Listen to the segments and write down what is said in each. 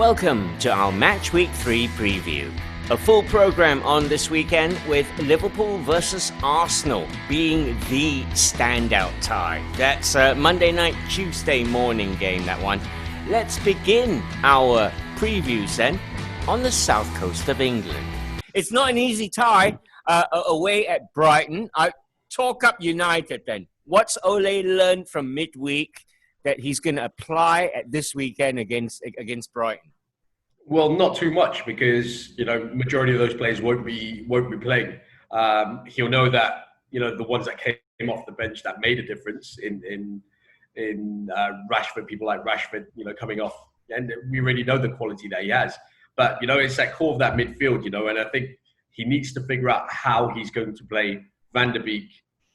Welcome to our Matchweek 3 preview. A full programme on this weekend with Liverpool versus Arsenal being the standout tie. That's a Monday night, Tuesday morning game, that one. Let's begin our previews then on the south coast of England. It's not an easy tie away at Brighton. Talk up United then. What's Ole learned from midweek that he's going to apply at this weekend against Brighton? Well, not too much because majority of those players won't be playing. He'll know that the ones that came off the bench that made a difference in Rashford, people like Rashford, coming off, and we already know the quality that he has. But it's that core of that midfield, and I think he needs to figure out how he's going to play Van der Beek,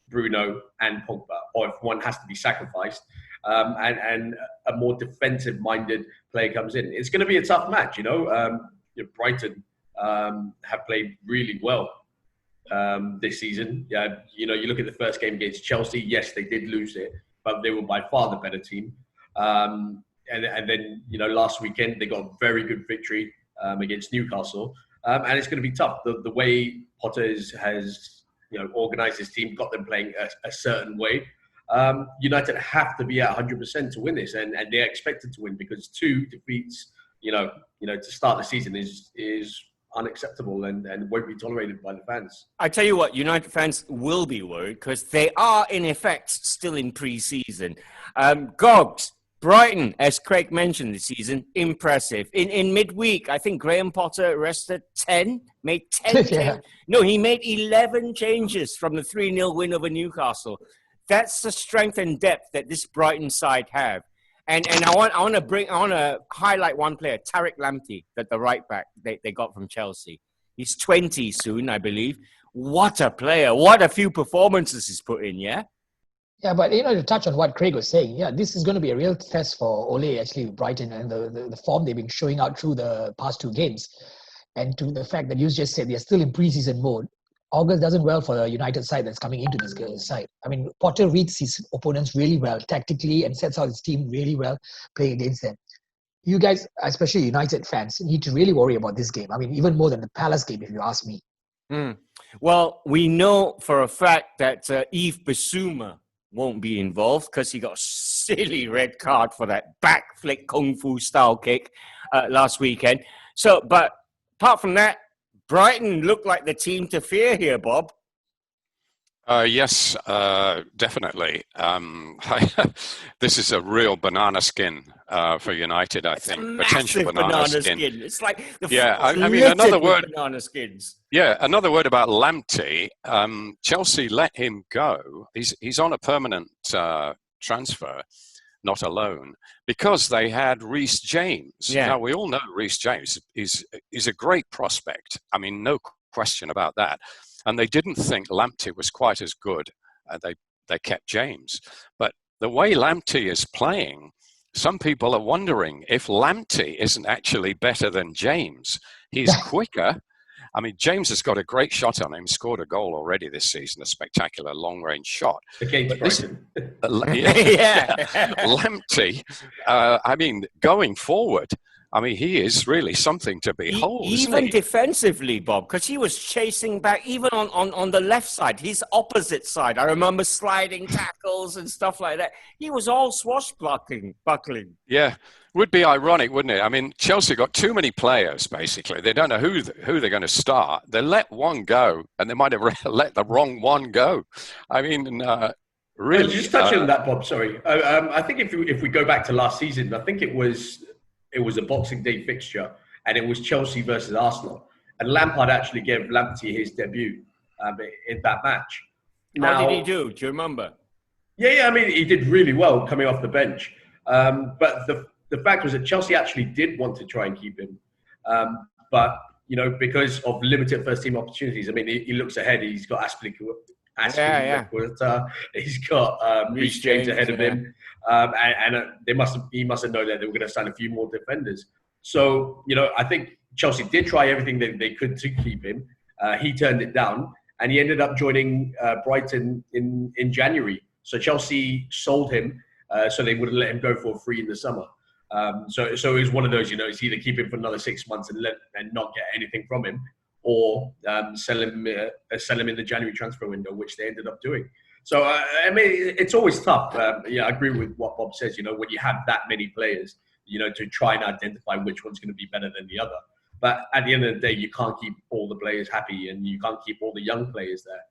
Bruno, and Pogba, or if one has to be sacrificed. And a more defensive-minded player comes in. It's going to be a tough match, Brighton have played really well this season. You look at the first game against Chelsea. Yes, they did lose it, but they were by far the better team. And then last weekend they got a very good victory against Newcastle. And it's going to be tough. The way Potter has organised his team, got them playing a certain way. United have to be at 100% to win this, and they're expected to win because 2 defeats, to start the season is unacceptable and won't be tolerated by the fans. I tell you what, United fans will be worried because they are in effect still in pre-season. Gogs, Brighton, as Craig mentioned this season, impressive. In midweek, I think Graham Potter rested 10, made 10 changes. No, he made 11 changes from the 3-0 win over Newcastle. That's the strength and depth that this Brighton side have. And I want to highlight one player, Tariq Lamptey, that the right back they got from Chelsea. He's 20 soon, I believe. What a player. What a few performances he's put in, yeah? Yeah, but to touch on what Craig was saying, this is going to be a real test for Ole, actually, with Brighton and the form they've been showing out through the past 2 games. And to the fact that you just said they're still in pre-season mode. August doesn't well for the United side that's coming into this side. I mean, Potter reads his opponents really well tactically and sets out his team really well playing against them. You guys, especially United fans, need to really worry about this game. I mean, even more than the Palace game, if you ask me. Well, we know for a fact that Yves Bissouma won't be involved because he got a silly red card for that back flick kung fu style kick last weekend. So, but apart from that, Brighton look like the team to fear here, Bob. Yes, definitely. This is a real banana skin for United, I think. Potential banana skin. It's like another word. Banana skins. Yeah, another word about Lamptey. Chelsea let him go. He's on a permanent transfer, not a loan, because they had Reece James. Yeah. Now, we all know Reece James is a great prospect. I mean, no question about that. And they didn't think Lamptey was quite as good. They kept James. But the way Lamptey is playing, some people are wondering if Lamptey isn't actually better than James. He's quicker. I mean, James has got a great shot on him, scored a goal already this season, a spectacular long-range shot. Against Brighton. Lamptey, going forward, he is really something to behold. Even defensively, Bob, because he was chasing back, even on the left side, his opposite side. I remember sliding tackles and stuff like that. He was all swashbuckling. Yeah. Would be ironic, wouldn't it? I mean, Chelsea got too many players, basically. They don't know who they're going to start. They let one go, and they might have let the wrong one go. I mean, really. Just touching on that, Bob, sorry. I think if we go back to last season, I think it was a Boxing Day fixture, and it was Chelsea versus Arsenal. And Lampard actually gave Lamptey his debut in that match. How did he do? Do you remember? Yeah. I mean, he did really well coming off the bench. But the fact was that Chelsea actually did want to try and keep him. But, because of limited first-team opportunities, I mean, he looks ahead. He's got Aspilicueta. He's got Reece James ahead of him. And he must have known that they were going to sign a few more defenders. So, I think Chelsea did try everything that they could to keep him. He turned it down, and he ended up joining Brighton in January. So Chelsea sold him so they wouldn't let him go for free in the summer. So it was one of those, it's either keep him for another 6 months and not get anything from him, or sell him in the January transfer window, which they ended up doing. So I mean, it's always tough. Yeah, I agree with what Bob says. When you have that many players, to try and identify which one's going to be better than the other. But at the end of the day, you can't keep all the players happy, and you can't keep all the young players there.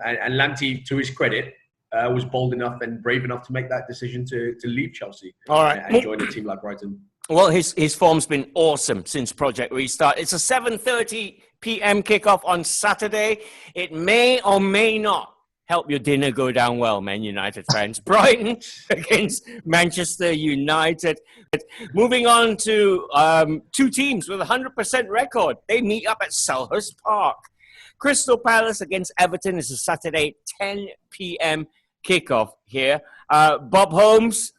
And Lamptey, to his credit, was bold enough and brave enough to make that decision to leave Chelsea and join a team like Brighton. Well, his form's been awesome since Project Restart. It's a 7:30 p.m. kickoff on Saturday. It may or may not help your dinner go down well, Man United fans. Brighton against Manchester United. Moving on to two teams with a 100% record. They meet up at Selhurst Park. Crystal Palace against Everton is a Saturday 10 p.m. kickoff here. Bob Holmes,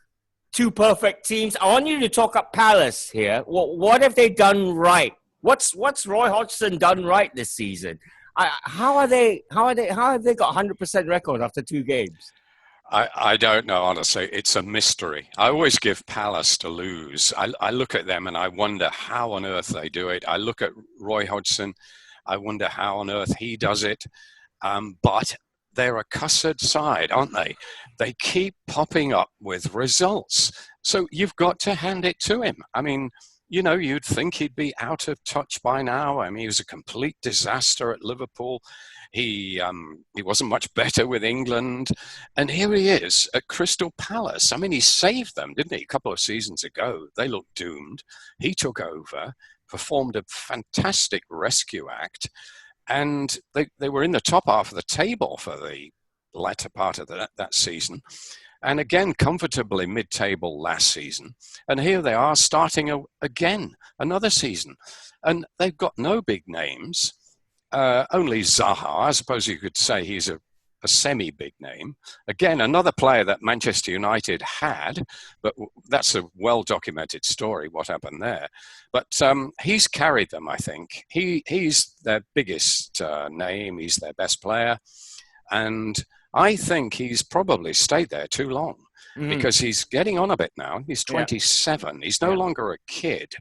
two perfect teams. I want you to talk up Palace here. What have they done right? What's Roy Hodgson done right this season? How have they got 100% record after 2 games? I don't know, honestly. It's a mystery. I always give Palace to lose. I look at them and I wonder how on earth they do it. I look at Roy Hodgson. I wonder how on earth he does it. But they're a cussed side, aren't they? They keep popping up with results. So you've got to hand it to him. I mean, you'd think he'd be out of touch by now. I mean, he was a complete disaster at Liverpool. He wasn't much better with England. And here he is at Crystal Palace. I mean, he saved them, didn't he? A couple of seasons ago. They looked doomed. He took over, performed a fantastic rescue act. And they were in the top half of the table for the latter part of that season. And again, comfortably mid-table last season. And here they are starting again, another season. And they've got no big names. Only Zaha. I suppose you could say he's a semi-big name. Again, another player that Manchester United had, but that's a well-documented story, what happened there. But he's carried them, I think. He's their biggest name. He's their best player. And I think he's probably stayed there too long because he's getting on a bit now. He's 27. He's no longer a kid.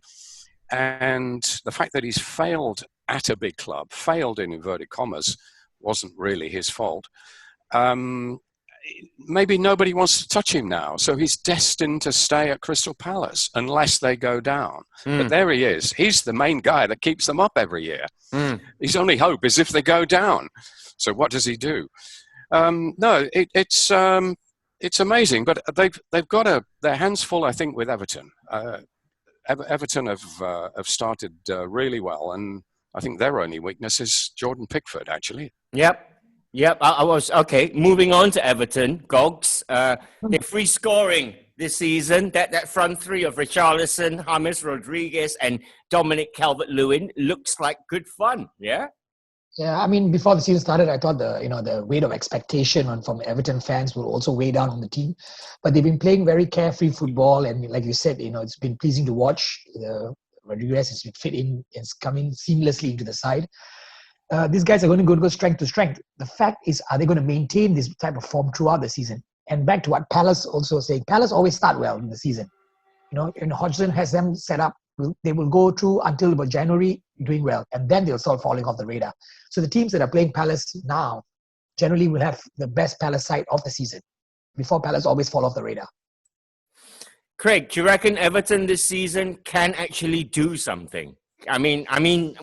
And the fact that he's failed at a big club, failed in inverted commas, wasn't really his fault. Maybe nobody wants to touch him now. So he's destined to stay at Crystal Palace unless they go down. But there he is. He's the main guy that keeps them up every year. His only hope is if they go down. So what does he do? No, it's amazing. But they've got their hands full, I think, with Everton. Everton have started really well, and I think their only weakness is Jordan Pickford, actually. Yep. I was okay. Moving on to Everton, Gogs. They're free scoring this season. That front three of Richarlison, James Rodriguez, and Dominic Calvert-Lewin looks like good fun. Yeah. Yeah, I mean, before the season started, I thought the weight of expectation from Everton fans will also weigh down on the team. But they've been playing very carefree football, and like you said, it's been pleasing to watch. Rodriguez has been fit in, is coming seamlessly into the side. These guys are going to go strength to strength. The fact is, are they going to maintain this type of form throughout the season? And back to what Palace also saying, Palace always start well in the season. And Hodgson has them set up. They will go through until about January doing well, and then they'll start falling off the radar. So the teams that are playing Palace now generally will have the best Palace side of the season. Before, Palace always fall off the radar. Craig, do you reckon Everton this season can actually do something? I mean,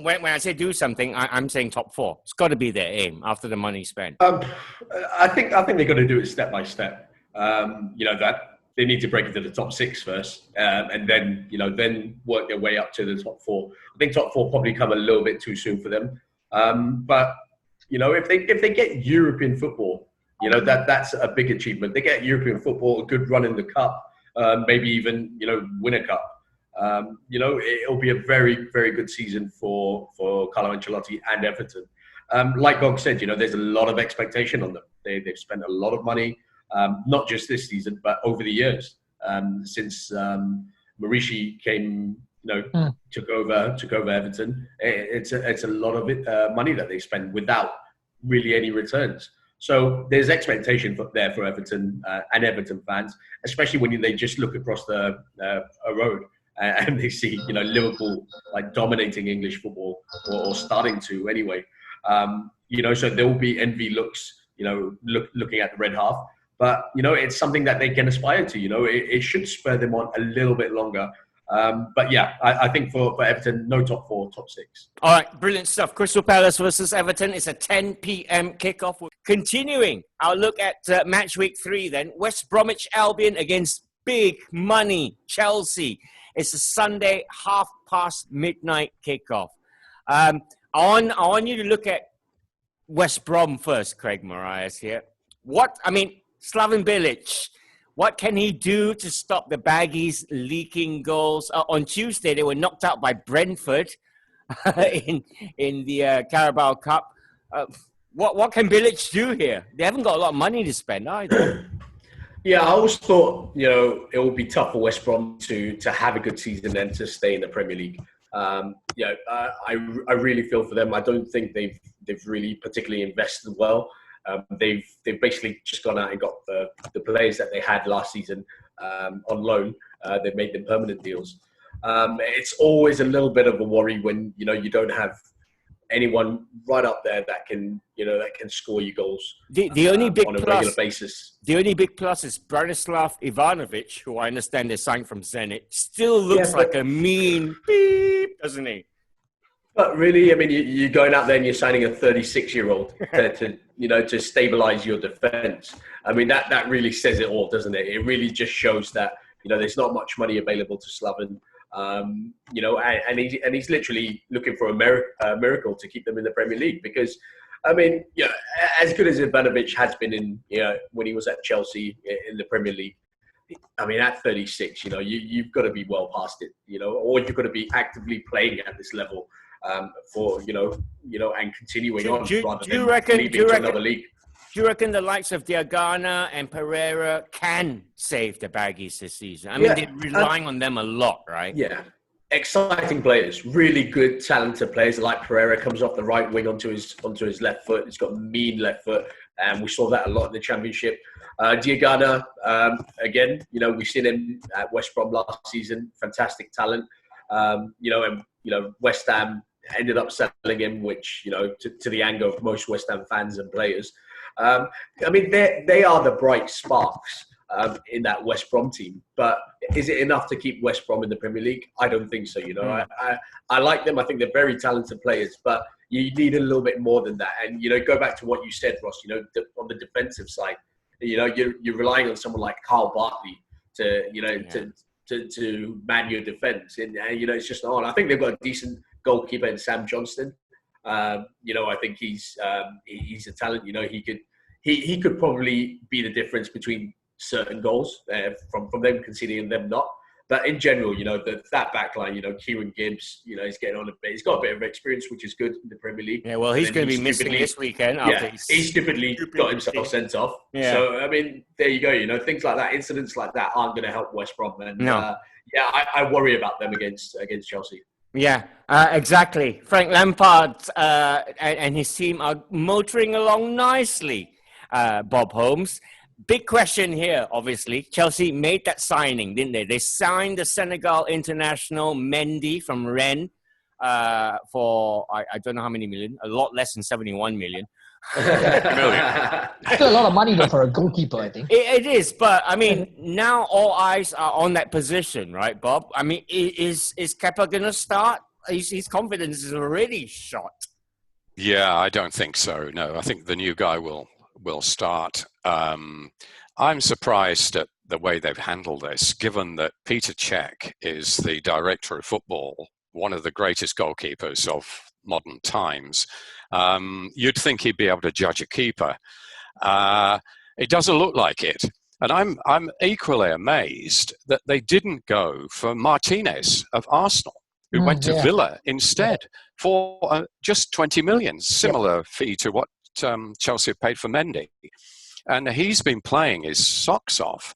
when I say do something, I'm saying top 4. It's got to be their aim after the money spent. I think they're going to do it step by step. That they need to break into the top 6 first, and then then work their way up to the top 4. I think top 4 probably come a little bit too soon for them. But if they get European football, that's a big achievement. They get European football, a good run in the cup, maybe even win a cup. It'll be a very, very good season for Carlo Ancelotti and Everton. Like Gog said, there's a lot of expectation on them. They've spent a lot of money, not just this season, but over the years since Marishi came. Took over Everton. It's a lot of money that they spend without really any returns. So there's expectation there for Everton and Everton fans, especially when they just look across a road and they see, Liverpool like dominating English football or starting to anyway. So there will be envy looks, looking at the red half. But, it's something that they can aspire to, it should spur them on a little bit longer. But yeah, I think for Everton, no top 4, top 6. All right, brilliant stuff. Crystal Palace versus Everton. It's a 10 p.m. kickoff. Continuing our look at Matchweek 3 then. West Bromwich Albion against big money Chelsea. It's a Sunday, midnight kickoff. I want you to look at West Brom first, Craig Marias here. Slaven Bilic, what can he do to stop the Baggies leaking goals? On Tuesday, they were knocked out by Brentford in the Carabao Cup. What can Bilic do here? They haven't got a lot of money to spend either. Yeah, I always thought, it would be tough for West Brom to have a good season and to stay in the Premier League. I really feel for them. I don't think they've really particularly invested well. They've basically just gone out and got the players that they had last season on loan. They've made them permanent deals. It's always a little bit of a worry when you don't have anyone right up there that can score you goals. The only big on a plus, regular basis. The only big plus is Branislav Ivanovic, who I understand they signed from Zenit. Still looks like a mean beep, doesn't he? But really, you're going out there and you're signing a 36-year-old to stabilise your defence. That really says it all, doesn't it? It really just shows that there's not much money available to Slaven. And he's literally looking for a miracle to keep them in the Premier League because, as good as Ivanovic has been when he was at Chelsea in the Premier League, at 36, you've got to be well past it, or you've got to be actively playing at this level. And continuing on rather than leaving to another league. Do you reckon the likes of Diagana and Pereira can save the Baggies this season? They're relying on them a lot, right? Yeah. Exciting players, really good, talented players. Like Pereira comes off the right wing onto his left foot. He's got a mean left foot, and we saw that a lot in the Championship. Diagana, again, we've seen him at West Brom last season. Fantastic talent. West Ham ended up selling him, which, to the anger of most West Ham fans and players. They are the bright sparks in that West Brom team. But is it enough to keep West Brom in the Premier League? I don't think so. I like them. I think they're very talented players, but you need a little bit more than that. And, go back to what you said, Ross, on the defensive side, you're relying on someone like Carl Bartley to man your defence. And it's just not on. I think they've got a decent goalkeeper in Sam Johnston. I think he's a talent. He could probably be the difference between certain goals from them conceding and them not. But in general, that back line, Kieran Gibbs, he's getting on a bit. He's got a bit of experience, which is good in the Premier League. Yeah, well, he's going to be missing this weekend. He stupidly got himself sent off. Yeah. So, there you go. Things like that, incidents like that aren't going to help West Brom. And, no. I worry about them against Chelsea. Yeah, exactly. Frank Lampard and his team are motoring along nicely, Bob Holmes. Big question here, obviously. Chelsea made that signing, didn't they? They signed the Senegal international Mendy from Rennes for, I don't know how many million, a lot less than 71 million. Still a lot of money though for a goalkeeper, I think. It is, but now all eyes are on that position, right, Bob? Is Kepa going to start? His confidence is already shot. Yeah, I don't think so. No, I think the new guy will start. I'm surprised at the way they've handled this, given that Peter Cech is the director of football, one of the greatest goalkeepers of modern times. You'd think he'd be able to judge a keeper. It doesn't look like it. And I'm equally amazed that they didn't go for Martinez of Arsenal, who went to Villa instead for just 20 million, similar fee to what Chelsea paid for Mendy. And he's been playing his socks off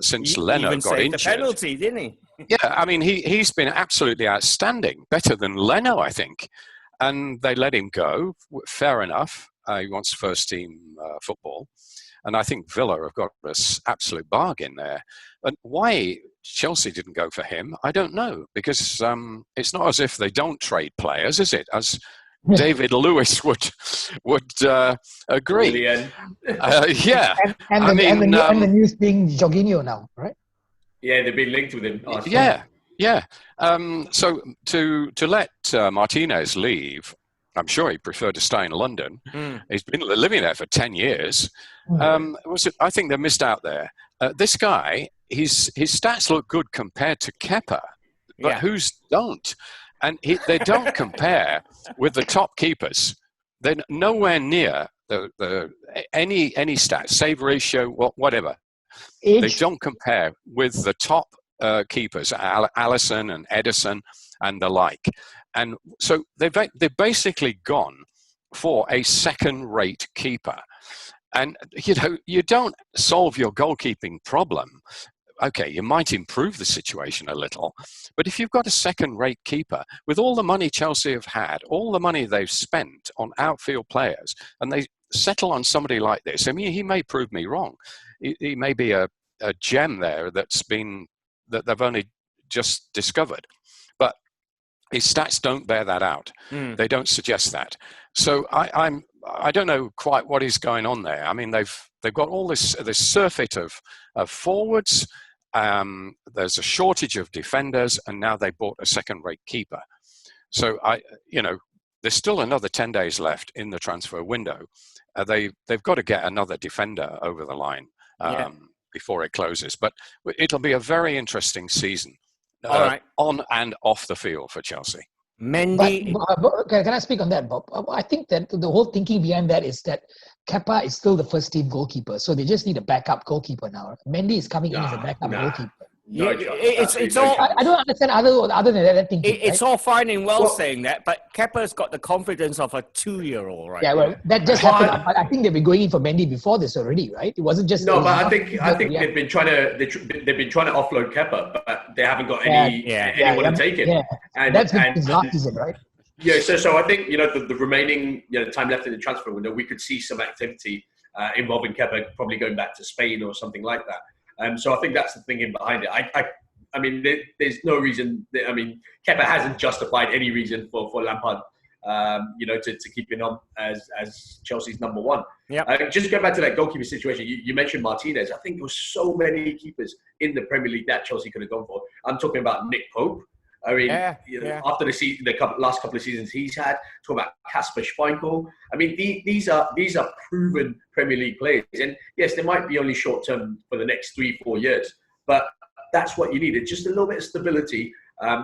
since Leno got injured. The penalty, didn't he? Yeah, he's been absolutely outstanding, better than Leno, I think. And they let him go, fair enough. He wants first team football. And I think Villa have got this absolute bargain there. And why Chelsea didn't go for him, I don't know, because it's not as if they don't trade players, is it? As David Lewis would agree. Yeah. And the news being Jorginho now, right? Yeah, they've been linked with him. Yeah. So to let Martinez leave, I'm sure he preferred to stay in London. He's been living there for 10 years. I think they missed out there. This guy, his stats look good compared to Kepa, but whose don't? And they don't compare with the top keepers. They're nowhere near any stats, save ratio, whatever. They don't compare with the top keepers, Alisson and Edison and the like. And so they've basically gone for a second-rate keeper. And, you don't solve your goalkeeping problem. Okay, you might improve the situation a little. But if you've got a second-rate keeper, with all the money Chelsea have had, all the money they've spent on outfield players, and they settle on somebody like this, I mean, he may prove me wrong. He may be a gem there that they've only just discovered. But his stats don't bear that out. They don't suggest that. So I don't know quite what is going on there. I mean, they've got all this surfeit of forwards. There's a shortage of defenders, and now they bought a second-rate keeper. So there's still another 10 days left in the transfer window. They've got to get another defender over the line before it closes. But it'll be a very interesting season. All right. On and off the field for Chelsea. Mendy. But can I speak on that, Bob? I think that the whole thinking behind that is that Kepa is still the first team goalkeeper, so they just need a backup goalkeeper now. Mendy is coming in as a backup goalkeeper. It's all. I don't understand other than that thinking. It's all fine and well saying that, but Kepa's got the confidence of a 2-year-old, right? Yeah, well, that just happened. I think they've been going in for Mendy before this already, right? It wasn't just. No, but I think they've been trying to offload Kepa, but they haven't got anyone to take it. Yeah. And that's been his last season, right? Yeah, so I think the remaining time left in the transfer window, we could see some activity involving Kepa, probably going back to Spain or something like that. So I think that's the thinking behind it. I mean, there's no reason. Kepa hasn't justified any reason for Lampard, to keep him on as Chelsea's number one. Yeah. Just go back to that goalkeeper situation. You mentioned Martinez. I think there was so many keepers in the Premier League that Chelsea could have gone for. I'm talking about Nick Pope. I mean, after the last couple of seasons he's had, talk about Kasper Schmeichel. I mean, these are proven Premier League players, and yes, they might be only short term for the next 3-4 years, but that's what you need. It's just a little bit of stability,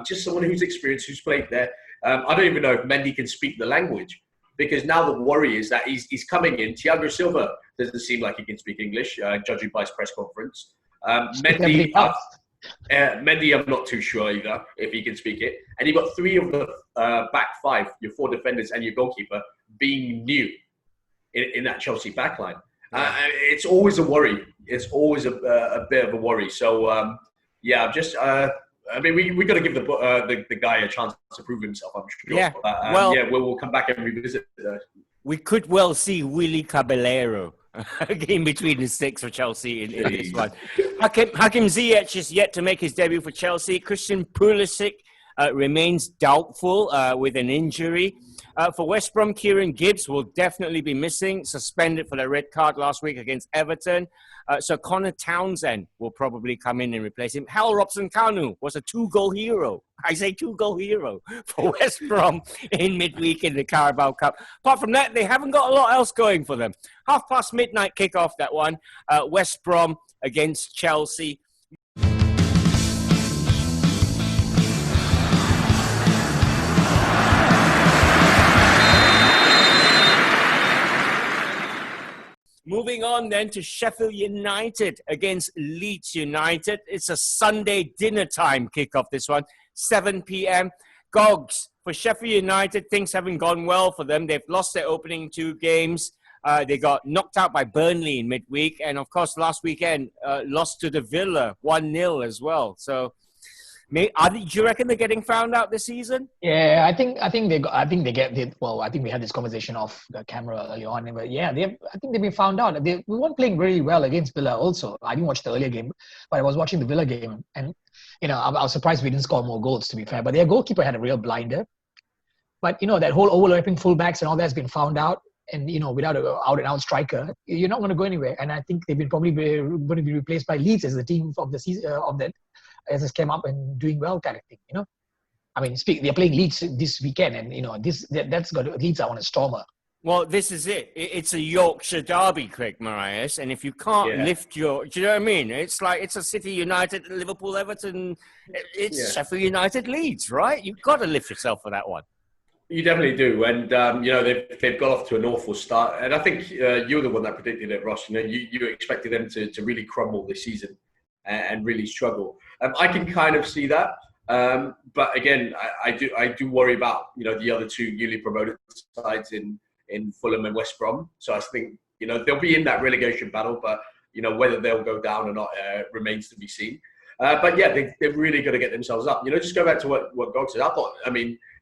just someone who's experienced, who's played there. I don't even know if Mendy can speak the language, because now the worry is that he's coming in. Thiago Silva doesn't seem like he can speak English, judging by his press conference. Mendy, I'm not too sure either if he can speak it. And you've got 3 of the back 5, your 4 defenders and your goalkeeper, being new in that Chelsea backline. It's always a worry. It's always a bit of a worry. So, we got to give the guy a chance to prove himself, I'm sure. Yeah. We'll come back and revisit it. We could well see Willy Caballero in between the sticks for Chelsea in this one. Hakim Ziyech is yet to make his debut for Chelsea. Christian Pulisic remains doubtful with an injury. For West Brom, Kieran Gibbs will definitely be missing, suspended for the red card last week against Everton. So Connor Townsend will probably come in and replace him. Hal Robson-Kanu was a 2-goal hero. I say 2-goal hero for West Brom in midweek in the Carabao Cup. Apart from that, they haven't got a lot else going for them. midnight kickoff, that one. West Brom against Chelsea. Moving on then to Sheffield United against Leeds United. It's a Sunday dinner time kickoff, this one, 7 p.m. Gogs, for Sheffield United, things haven't gone well for them. They've lost their opening 2 games. They got knocked out by Burnley in midweek. And, of course, last weekend, lost to the Villa 1-0 as well. So Do you reckon they're getting found out this season? Yeah, I think well, I think we had this conversation off the camera early on, but yeah, I think they've been found out. We weren't playing really well against Villa also. I didn't watch the earlier game, but I was watching the Villa game, and I was surprised we didn't score more goals, to be fair. But their goalkeeper had a real blinder. But that whole overlapping fullbacks and all that's been found out, and without an out-and-out striker, you're not going to go anywhere. And I think they've been probably going to be replaced by Leeds as the team of the season of that. As it came up and doing well, kind of thing, I mean, they're playing Leeds this weekend, and that's got Leeds are on a stormer. Well, this is it. It's a Yorkshire derby, Craig Marias, and if you can't lift do you know what I mean? It's like it's a City United, Liverpool, Everton. It's Sheffield United, Leeds, right? You've got to lift yourself for that one. You definitely do, and they've got off to an awful start, and I think you're the one that predicted it, Ross. You expected them to really crumble this season and really struggle. I can kind of see that, but again, I do worry about the other two newly promoted sides in Fulham and West Brom. So I think they'll be in that relegation battle, but whether they'll go down or not remains to be seen. But yeah, they're really going to get themselves up. Just go back to what Gog said.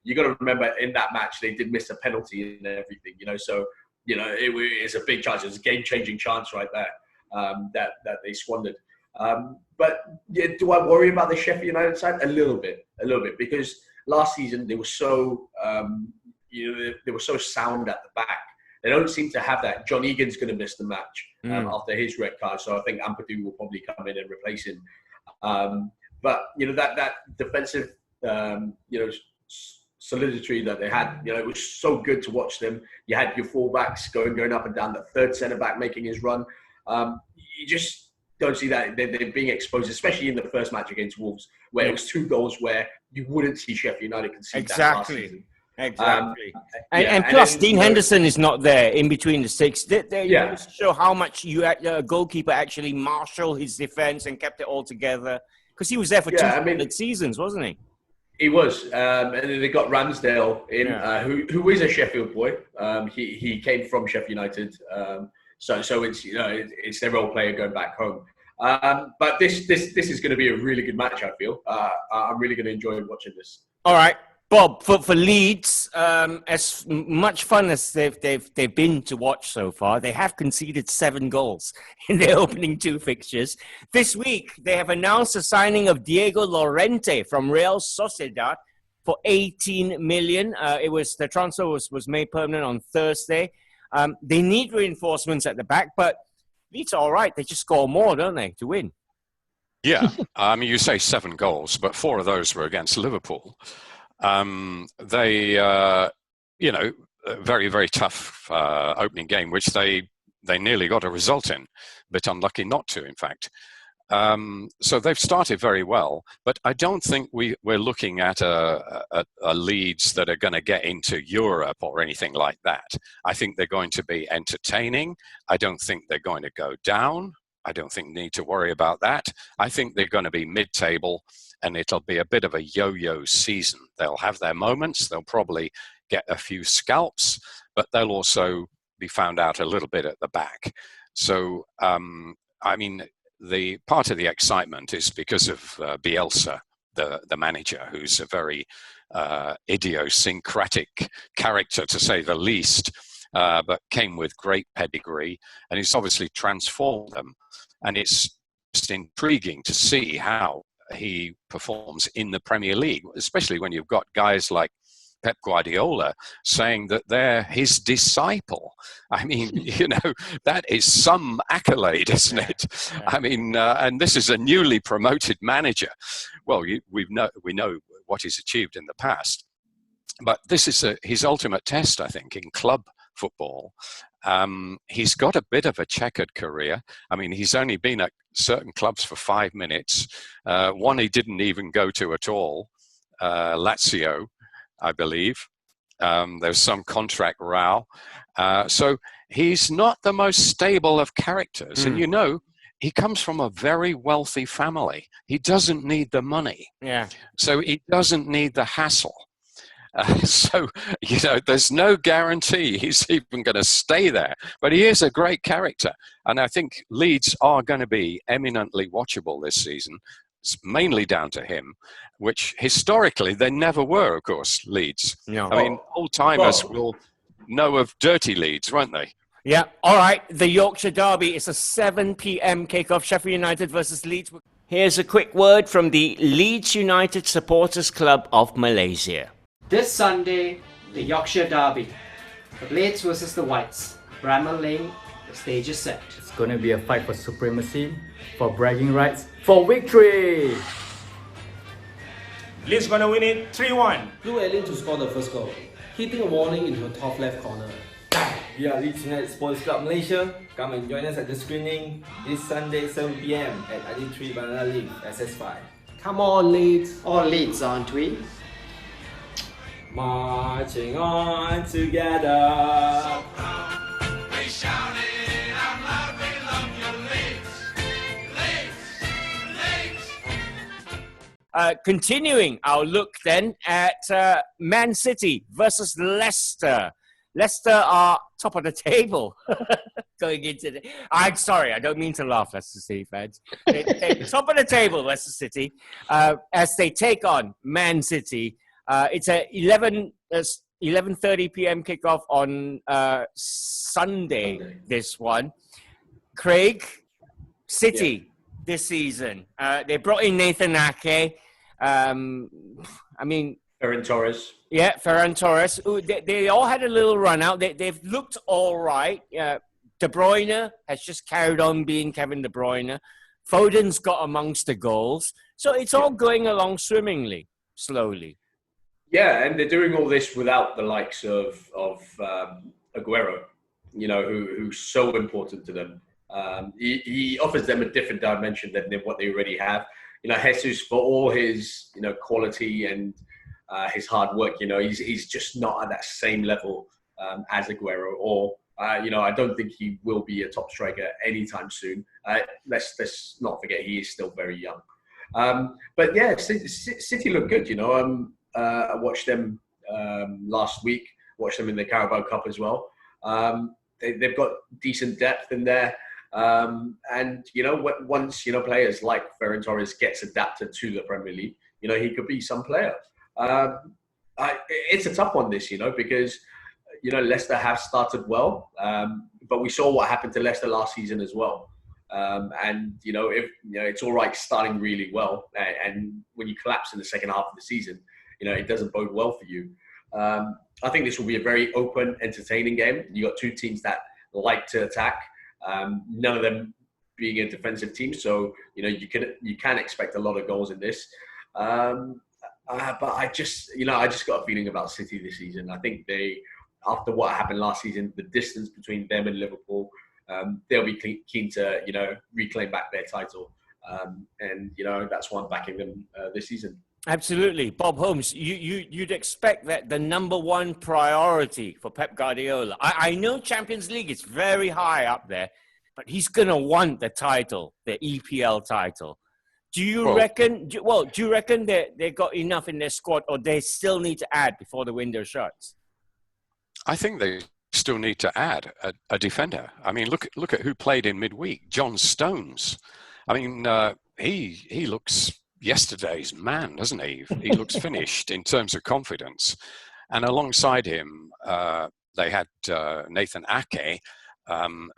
You got to remember in that match they did miss a penalty and everything. So it's a big chance. It's a game-changing chance right there that they squandered. But yeah, do I worry about the Sheffield United side? A little bit, because last season they were so they were so sound at the back. They don't seem to have that. John Egan's going to miss the match after his red card, so I think Ampadu will probably come in and replace him. But that defensive solidity that they had, it was so good to watch them. You had your fullbacks going up and down. The third centre back making his run. You just don't see that they're being exposed, especially in the first match against Wolves, where it was 2 goals where you wouldn't see Sheffield United concede that last season. Exactly. And plus, then, Dean Henderson is not there in between the six. They show how much a goalkeeper actually marshaled his defence and kept it all together, because he was there for 2 solid seasons, wasn't he? He was, and then they got Ramsdale in, who is a Sheffield boy. He came from Sheffield United. So it's it's their role player going back home. But this is going to be a really good match. I feel I'm really going to enjoy watching this. All right, Bob. For Leeds, as much fun as they've been to watch so far, they have conceded 7 goals in their opening 2 fixtures. This week they have announced the signing of Diego Llorente from Real Sociedad for 18 million. The transfer was made permanent on Thursday. They need reinforcements at the back, but Leeds are all right. They just score more, don't they, to win? Yeah. You say 7 goals, but 4 of those were against Liverpool. They, very, very tough opening game, which they nearly got a result in, but unlucky not to, in fact. So they've started very well, but I don't think we're looking at a Leeds that are going to get into Europe or anything like that. I think they're going to be entertaining. I don't think they're going to go down. I don't think they need to worry about that. I think they're going to be mid-table, and it'll be a bit of a yo-yo season. They'll have their moments. They'll probably get a few scalps, but they'll also be found out a little bit at the back. So, the part of the excitement is because of Bielsa, the manager, who's a very idiosyncratic character, to say the least, but came with great pedigree, and he's obviously transformed them. And it's just intriguing to see how he performs in the Premier League, especially when you've got guys like Pep Guardiola saying that they're his disciple. I mean, that is some accolade, isn't it? Yeah. And this is a newly promoted manager. Well, we know what he's achieved in the past, but this is his ultimate test, I think, in club football. He's got a bit of a checkered career. He's only been at certain clubs for 5 minutes. One he didn't even go to at all, Lazio, I believe. There's some contract row. So he's not the most stable of characters. And he comes from a very wealthy family. He doesn't need the money. Yeah. So he doesn't need the hassle. There's no guarantee he's even going to stay there. But he is a great character. And I think Leeds are going to be eminently watchable this season. It's mainly down to him, which historically they never were, of course, Leeds. No. I mean, old-timers will know of dirty Leeds, won't they? Yeah. All right. The Yorkshire Derby is a 7 p.m. kickoff. Sheffield United versus Leeds. Here's a quick word from the Leeds United Supporters Club of Malaysia. This Sunday, the Yorkshire Derby. The Blades versus the Whites. Bramall Lane, the stage is set. It's going to be a fight for supremacy, for bragging rights, for victory! Leeds gonna win it 3-1. Blue Allen to score the first goal, hitting a warning into the top left corner. We are Leeds United Sports Club Malaysia. Come and join us at the screening this Sunday 7 p.m. at ID3 Banana League, SS5. Come on, Leeds! All Leeds, aren't we? Marching on together. We shouted out loud, we love you, Leeds, Leeds. Continuing our look then at Man City versus Leicester. Leicester are top of the table going into the... I'm sorry, I don't mean to laugh, Leicester City fans. They're top of the table, Leicester City, as they take on Man City. It's a 11:30 p.m. kickoff on Sunday, this one. Craig, City this season. They brought in Nathan Ake. Ferran Torres. Yeah, Ferran Torres. Ooh, they all had a little run out. They've looked all right. De Bruyne has just carried on being Kevin De Bruyne. Foden's got amongst the goals. So it's all going along swimmingly, slowly. Yeah, and they're doing all this without the likes of Aguero, who's so important to them. He offers them a different dimension than what they already have. Jesus, for all his quality and his hard work, he's just not at that same level as Aguero. Or I don't think he will be a top striker anytime soon. Let's not forget he is still very young. But yeah, City look good. I watched them last week. Watched them in the Carabao Cup as well. They've got decent depth in there. And once players like Ferran Torres gets adapted to the Premier League, he could be some player. It's a tough one this, because Leicester have started well, but we saw what happened to Leicester last season as well. And if it's all right starting really well, and when you collapse in the second half of the season, it doesn't bode well for you. I think this will be a very open, entertaining game. You got two teams that like to attack. None of them being a defensive team, so you can expect a lot of goals in this. But I just got a feeling about City this season. I think after what happened last season, the distance between them and Liverpool, they'll be keen to reclaim back their title, and that's why I'm backing them this season. Absolutely. Bob Holmes, you'd expect that the number one priority for Pep Guardiola, I know Champions League is very high up there, but he's going to want the title, the EPL title. Do you reckon that they got enough in their squad, or they still need to add before the window shuts? I think they still need to add a defender. I mean, look at who played in midweek. John Stones. I mean, he looks yesterday's man, doesn't he? He looks finished in terms of confidence. And alongside him, they had Nathan Ake,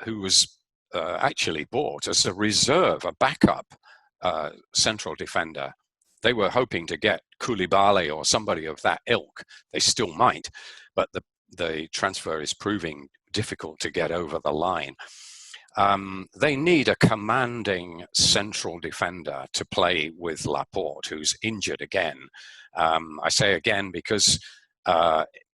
who was actually bought as a reserve, a backup central defender. They were hoping to get Koulibaly or somebody of that ilk. They still might, but the transfer is proving difficult to get over the line. They need a commanding central defender to play with Laporte, who's injured again. I say again because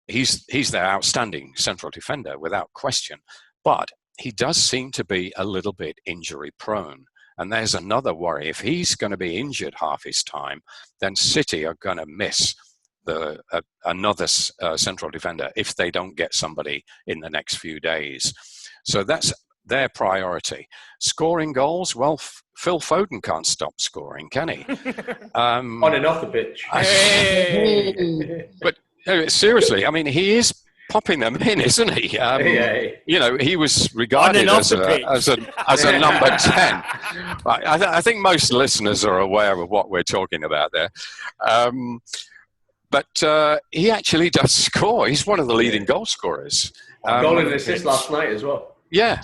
he's their outstanding central defender without question, but he does seem to be a little bit injury prone. And there's another worry. If he's going to be injured half his time, then City are going to miss another central defender if they don't get somebody in the next few days. So that's their priority. Scoring goals, well, Phil Foden can't stop scoring, can he? On and off the pitch. But seriously, I mean, he is popping them in, isn't he? You know, he was On regarded and off as the pitch. as a number 10. I think most listeners are aware of what we're talking about there. But he actually does score. He's one of the leading goal scorers. Goal and assist last night as well. Yeah.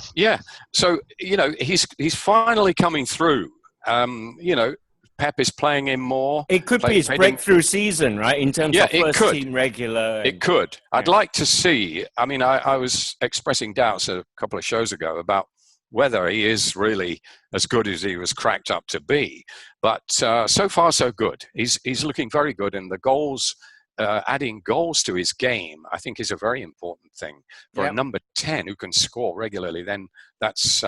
So, you know, he's finally coming through. You know, Pep is playing him more. It could be his breakthrough season, right? In terms of first team regular. It could. I'd like to see. I mean, I was expressing doubts a couple of shows ago about whether he is really as good as he was cracked up to be. But so far, so good. He's looking very good, and the goals, adding goals to his game, I think is a very important thing for a number 10 who can score regularly. Then that's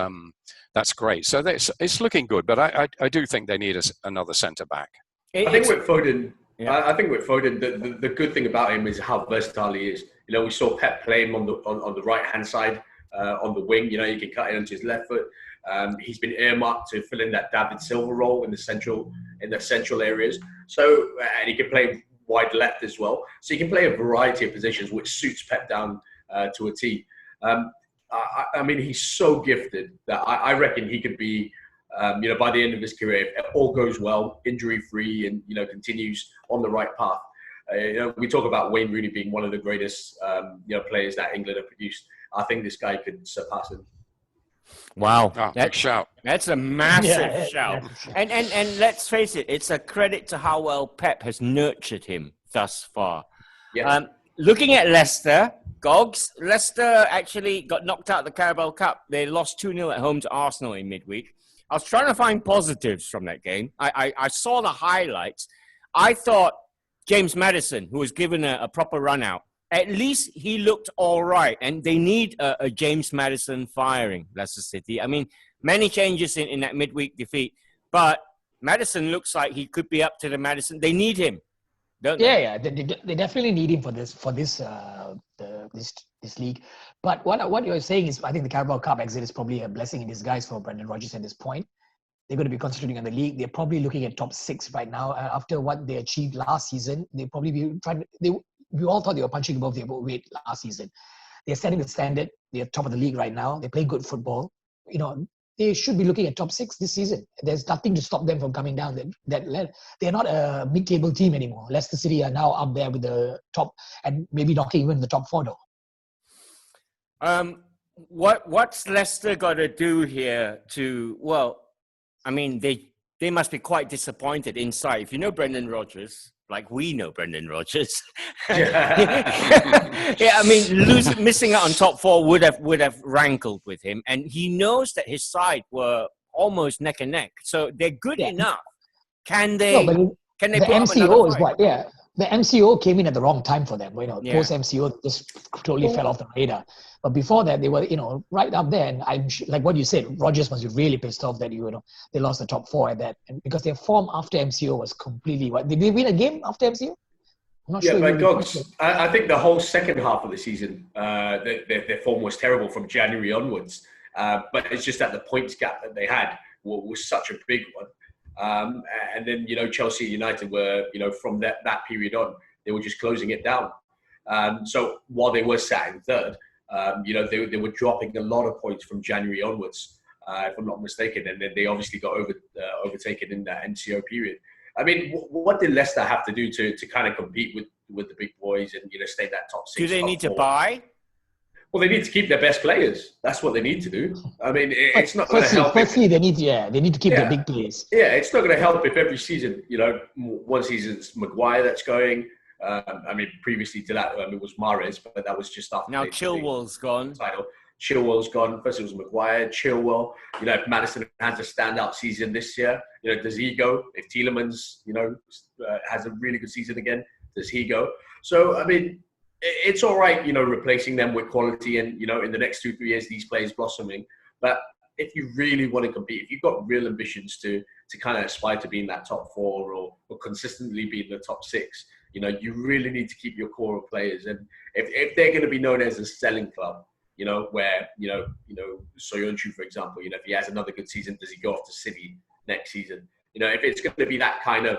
great. So it's looking good, but I do think they need another centre back. I think with Foden, the good thing about him is how versatile he is. You know, we saw Pep play him on the right hand side. On the wing, you know, he can cut it onto his left foot. He's been earmarked to fill in that David Silva role in the central areas. So, and he can play wide left as well. So he can play a variety of positions, which suits Pep down to a T. I mean, he's so gifted that I reckon he could be, you know, by the end of his career, if all goes well, injury-free, and you know, continues on the right path. You know, we talk about Wayne Rooney being one of the greatest, you know, players that England have produced. I think this guy could surpass him. Wow, big shout! That's a massive shout. And let's face it, it's a credit to how well Pep has nurtured him thus far. Yeah. Looking at Leicester, Gogs, Leicester actually got knocked out of the Carabao Cup. They lost 2-0 at home to Arsenal in midweek. I was trying to find positives from that game. I saw the highlights. I thought James Maddison, who was given a proper run out, at least he looked all right. And they need a James Maddison firing, Leicester City. I mean, many changes in that midweek defeat. But Maddison looks like he could be up to the Maddison. They need him, don't they? Yeah. They definitely need him for this league. But what you're saying is, I think the Carabao Cup exit is probably a blessing in disguise for Brendan Rodgers at this point. They're going to be concentrating on the league. They're probably looking at top 6 right now. After what they achieved last season, they probably be trying. We all thought they were punching above their weight last season. They're setting the standard. They're top of the league right now. They play good football. You know, they should be looking at top 6 this season. There's nothing to stop them from coming down. They're not a mid-table team anymore. Leicester City are now up there with the top and maybe knocking even the top 4 though. What's Leicester got to do here to? Well, I mean, they must be quite disappointed inside. If you know Brendan Rodgers, like we know Brendan Rodgers, I mean, missing out on top 4 would have rankled with him, and he knows that his side were almost neck and neck. So they're good enough. Can they? Can they? The MCO is what? Yeah, the MCO came in at the wrong time for them. You know, post MCO just totally fell off the radar. But before that, they were, you know, right up there. And I'm like what you said, Rodgers must be really pissed off that they lost the top 4 at that, and because their form after MCO was completely. Did they win a game after MCO? I'm not sure. Yeah, but Gogs, I think the whole second half of the season, their form was terrible from January onwards. But it's just that the points gap that they had was such a big one. And then, you know, Chelsea United were, you know, from that period on, they were just closing it down. So while they were sat in third, you know, they were dropping a lot of points from January onwards, if I'm not mistaken. And then they obviously got overtaken in that NCO period. I mean, what did Leicester have to do to kind of compete with the big boys and, you know, stay that top 6? Do they need to buy? Well, they need to keep their best players. That's what they need to do. I mean, it's not going to help. Firstly, they need to keep their big players. Yeah, it's not going to help if every season, you know, one season it's Maguire that's going. I mean, previously to that, it was Mahrez, but that was just after. Now Chilwell's gone. Chilwell's gone. First it was Maguire, Chilwell. You know, if Maddison has a standout season this year, you know, does he go? If Tielemans, you know, has a really good season again, does he go? So, I mean, it's all right, you know, replacing them with quality and, you know, in the next 2-3 years, these players blossoming. But if you really want to compete, if you've got real ambitions to kind of aspire to be in that top 4 or consistently be in the top 6, you know, you really need to keep your core of players. And if they're going to be known as a selling club, you know, where, you know, Soyuncu, for example, you know, if he has another good season, does he go off to City next season? You know, if it's going to be that kind of,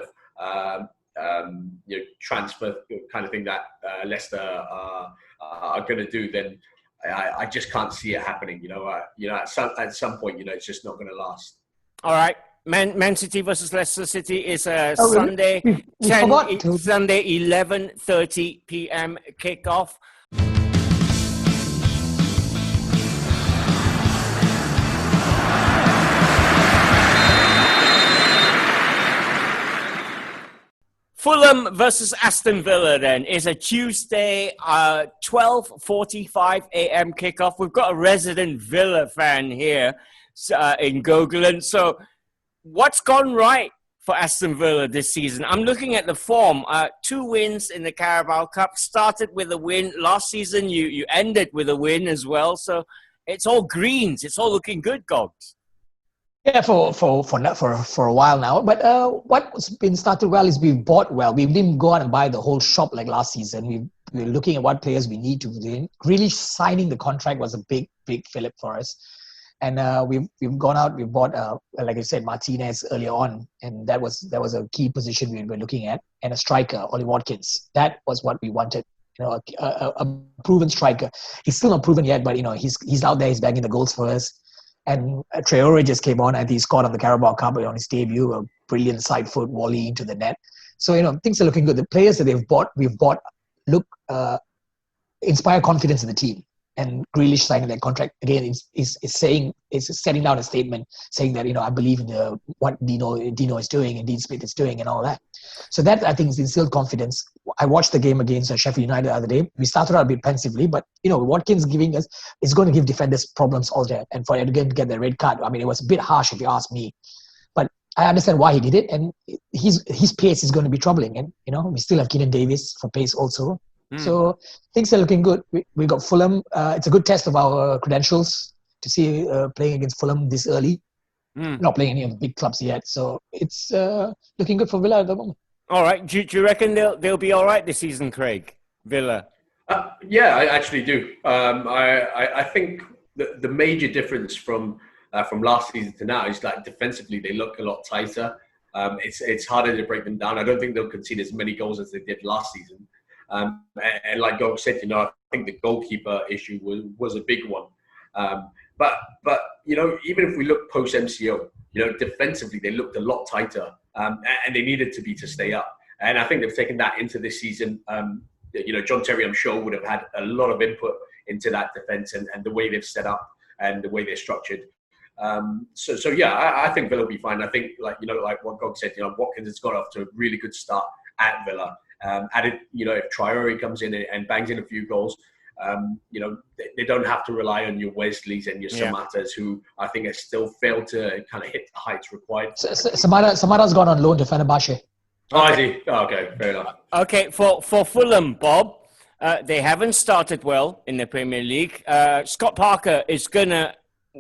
you know, transfer kind of thing that Leicester are are going to do, then I just can't see it happening. At some point, it's just not going to last. All right. Man City versus Leicester City is a Oh, really? Sunday, We forgot to- Sunday 11:30 p.m. kickoff. Fulham versus Aston Villa then is a Tuesday 12:45 a.m. kickoff. We've got a resident Villa fan here in Gogolin. So what's gone right for Aston Villa this season? I'm looking at the form. 2 wins in the Carabao Cup. Started with a win. Last season, you ended with a win as well. So it's all greens. It's all looking good, Gogs. Yeah, for a while now. But what's been started well is we've bought well. We didn't go out and buy the whole shop like last season. We're looking at what players we need to win. Really signing the contract was a big fillip for us. And we've gone out, we've bought, like I said, Martinez earlier on. And that was a key position we were looking at. And a striker, Ollie Watkins. That was what we wanted. A proven striker. He's still not proven yet, but he's out there, he's bagging the goals for us. And Traore just came on and he scored on the Carabao Cup on his debut, a brilliant side foot volley into the net. So, things are looking good. The players that we've bought look, inspire confidence in the team. And Grealish signing that contract again is setting down a statement saying that, I believe in what Dino is doing and Dean Smith is doing and all that. So that, I think, is instilled confidence. I watched the game against Sheffield United the other day. We started out a bit pensively, but, Watkins giving us is going to give defenders problems all day. And for Edgar to get the red card, I mean, it was a bit harsh if you ask me. But I understand why he did it. And his pace is going to be troubling. And, we still have Keenan Davis for pace also. So things are looking good. We got Fulham. It's a good test of our credentials to see playing against Fulham this early. Not playing any of the big clubs yet. So it's looking good for Villa at the moment. All right. Do you reckon they'll be all right this season, Craig? Villa? Yeah, I actually do. I think the major difference from last season to now is that defensively they look a lot tighter. It's harder to break them down. I don't think they'll concede as many goals as they did last season. And like Gog said, I think the goalkeeper issue was a big one. But even if we look post MCO, defensively they looked a lot tighter, and they needed to stay up. And I think they've taken that into this season. John Terry, I'm sure, would have had a lot of input into that defense and the way they've set up and the way they're structured. So yeah, I think Villa will be fine. I think like what Gog said, Watkins has got off to a really good start at Villa. Added, if Traore comes in and bangs in a few goals, they don't have to rely on your Wesleys and your Samatas, who I think have still failed to kind of hit the heights required. Samata's gone on loan to Fenerbahce. Oh, is he? Oh, okay, fair enough. Okay, for Fulham, Bob, they haven't started well in the Premier League. Scott Parker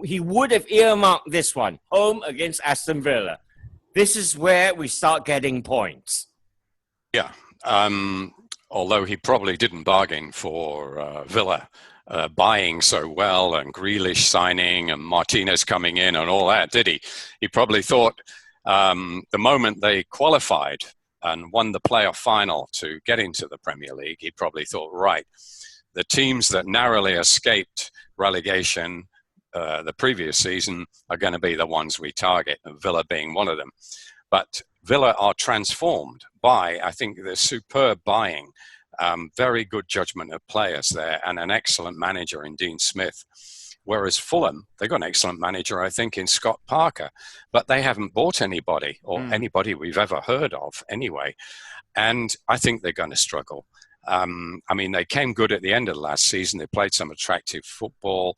he would have earmarked this one, home against Aston Villa. This is where we start getting points. Yeah. Although he probably didn't bargain for Villa buying so well and Grealish signing and Martinez coming in and all that, did he? He probably thought the moment they qualified and won the playoff final to get into the Premier League, he probably thought, right, the teams that narrowly escaped relegation the previous season are going to be the ones we target, and Villa being one of them. But Villa are transformed by, I think, the superb buying, very good judgment of players there, and an excellent manager in Dean Smith. Whereas Fulham, they've got an excellent manager, I think, in Scott Parker, but they haven't bought anybody, or anybody we've ever heard of anyway. And I think they're going to struggle. They came good at the end of the last season. They played some attractive football,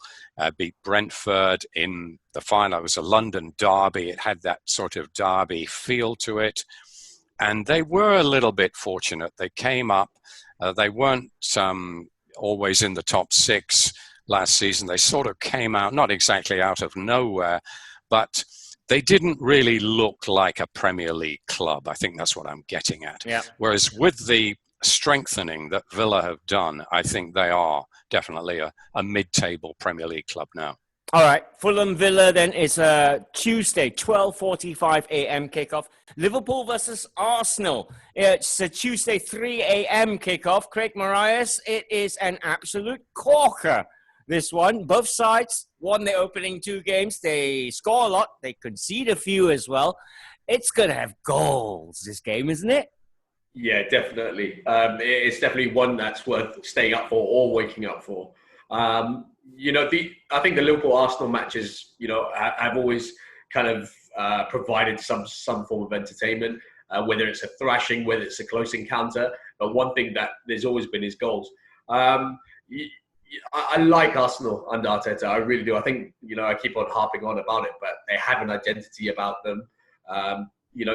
beat Brentford in the final. It was a London derby. It had that sort of derby feel to it. And they were a little bit fortunate. They came up. They weren't always in the top 6 last season. They sort of came out, not exactly out of nowhere, but they didn't really look like a Premier League club. I think that's what I'm getting at. Yeah. Whereas with the strengthening that Villa have done, I think they are definitely a mid-table Premier League club now. All right, Fulham Villa then is a Tuesday, 12:45 a.m. kickoff. Liverpool versus Arsenal. It's a Tuesday, 3 a.m. kickoff. Craig Marias, it is an absolute corker, this one. Both sides won their opening 2 games. They score a lot. They concede a few as well. It's going to have goals, this game, isn't it? Yeah, definitely. It's definitely one that's worth staying up for or waking up for. I think the Liverpool-Arsenal matches, have always kind of provided some form of entertainment, whether it's a thrashing, whether it's a close encounter. But one thing that there's always been is goals. I like Arsenal under Arteta. I really do. I think, I keep on harping on about it, but they have an identity about them.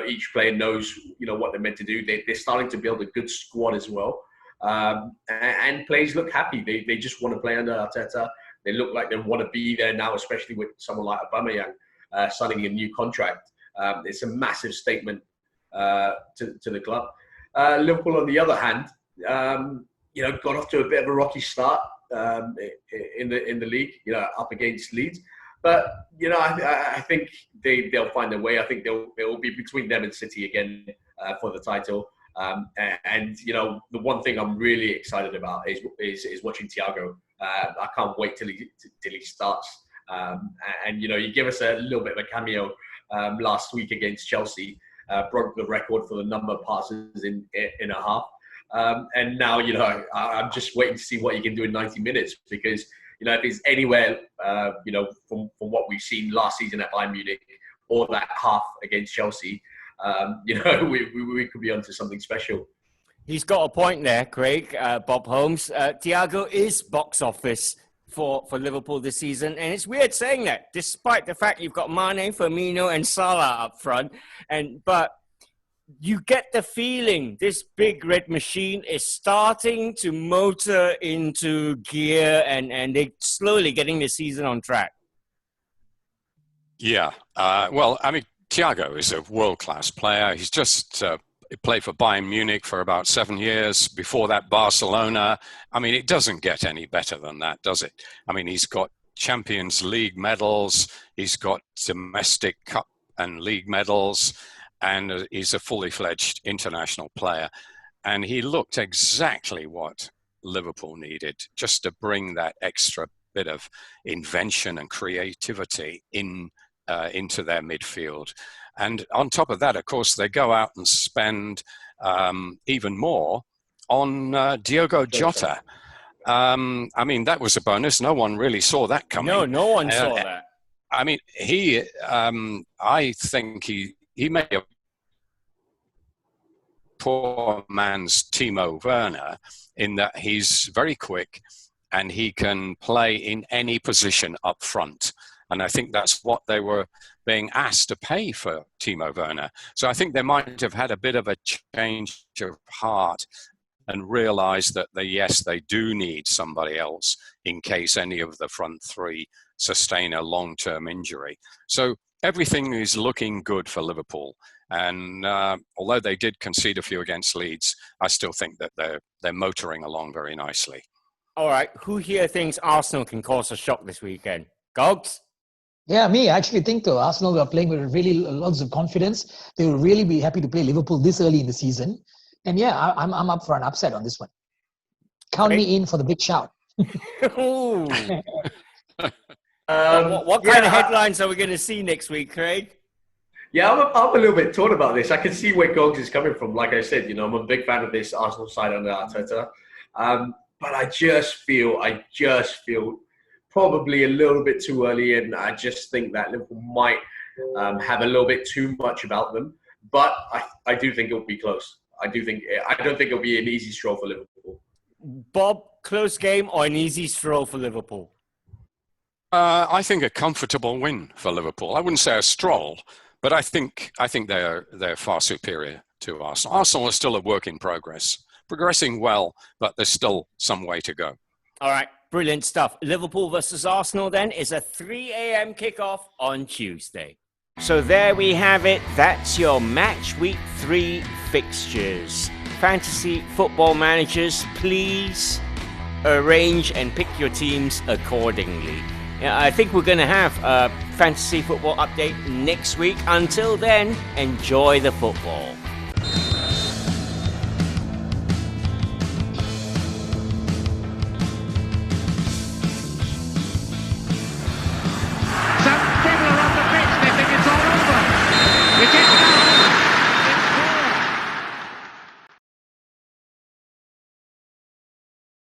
Each player knows, what they're meant to do. They're starting to build a good squad as well. And players look happy. They just want to play under Arteta. They look like they want to be there now, especially with someone like Aubameyang signing a new contract. It's a massive statement to the club. Liverpool, on the other hand, got off to a bit of a rocky start in the league, up against Leeds. But, I think they'll find their way. I think it will be between them and City again for the title. The one thing I'm really excited about is watching Thiago. I can't wait till he starts. You give us a little bit of a cameo last week against Chelsea, broke the record for the number of passes in a half. And now, I'm just waiting to see what he can do in 90 minutes because, if he's anywhere, from what we've seen last season at Bayern Munich or that half against Chelsea, we could be onto something special. He's got a point there, Craig. Bob Holmes. Thiago is box office for Liverpool this season. And it's weird saying that, despite the fact you've got Mane, Firmino and Salah up front. But you get the feeling this big red machine is starting to motor into gear and they're slowly getting the season on track. Yeah. Thiago is a world-class player. He's just played for Bayern Munich for about 7 years. Before that, Barcelona. It doesn't get any better than that, does it? He's got Champions League medals. He's got domestic cup and league medals. And he's a fully fledged international player. And he looked exactly what Liverpool needed, just to bring that extra bit of invention and creativity into their midfield. And on top of that, of course, they go out and spend even more on Diogo Jota. That was a bonus. No one really saw that coming. No one saw that. I think he may have poor man's Timo Werner in that he's very quick and he can play in any position up front. And I think that's what they were being asked to pay for Timo Werner. So I think they might have had a bit of a change of heart and realized that they do need somebody else in case any of the front three sustain a long-term injury. So everything is looking good for Liverpool. And although they did concede a few against Leeds, I still think that they're motoring along very nicely. All right. Who here thinks Arsenal can cause a shock this weekend? Gogs? Yeah, me. I actually think Arsenal are playing with really lots of confidence. They will really be happy to play Liverpool this early in the season. And yeah, I'm up for an upset on this one. Count me in for the big shout. What kind of headlines are we going to see next week, Craig? Yeah, I'm a little bit torn about this. I can see where Gogs is coming from. Like I said, I'm a big fan of this Arsenal side under Arteta. But I just feel probably a little bit too early, and I just think that Liverpool might have a little bit too much about them. But I do think it'll be close. I don't think it'll be an easy stroll for Liverpool. Bob, close game or an easy stroll for Liverpool? I think a comfortable win for Liverpool. I wouldn't say a stroll, but I think they're far superior to Arsenal. Arsenal is still a work in progress, progressing well, but there's still some way to go. All right, brilliant stuff. Liverpool versus Arsenal then is a 3 a.m. kickoff on Tuesday. So there we have it. That's your Match Week 3 fixtures. Fantasy football managers, please arrange and pick your teams accordingly. Yeah, I think we're going to have a fantasy football update next week. Until then, enjoy the football.